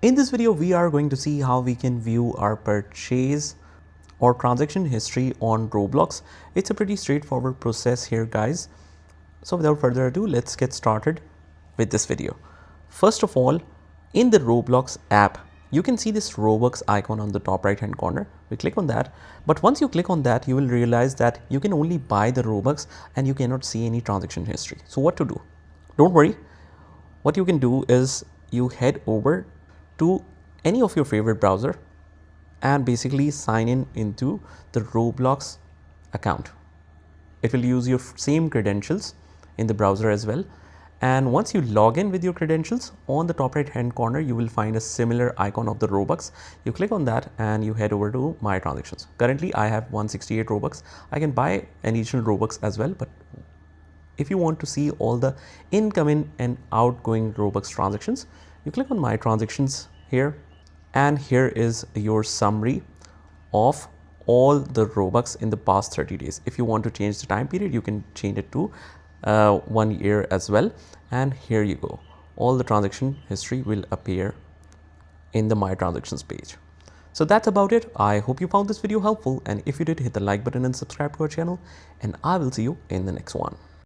In this video, we are going to see how we can view our purchase or transaction history on Roblox. It's a pretty straightforward process here, guys. So without further ado, let's get started with this video. First of all, in the Roblox app, you can see this Robux icon on the top right hand corner. We click on that, but once you click on that, you will realize that you can only buy the Robux and you cannot see any transaction history. So what to do? Don't worry. What you can do is you head over to any of your favorite browser and basically sign in into the Roblox account. It will use your same credentials in the browser as well. And once you log in with your credentials, on the top right hand corner, you will find a similar icon of the Robux. You click on that and you head over to my transactions. Currently, I have 168 Robux. I can buy an additional Robux as well, but if you want to see all the incoming and outgoing Robux transactions, you click on my transactions here, and here is your summary of all the Robux in the past 30 days. If you want to change the time period, you can change it to 1 year as well. And here you go. All the transaction history will appear in the My Transactions page. So that's about it. I hope you found this video helpful. And if you did, hit the like button and subscribe to our channel. And I will see you in the next one.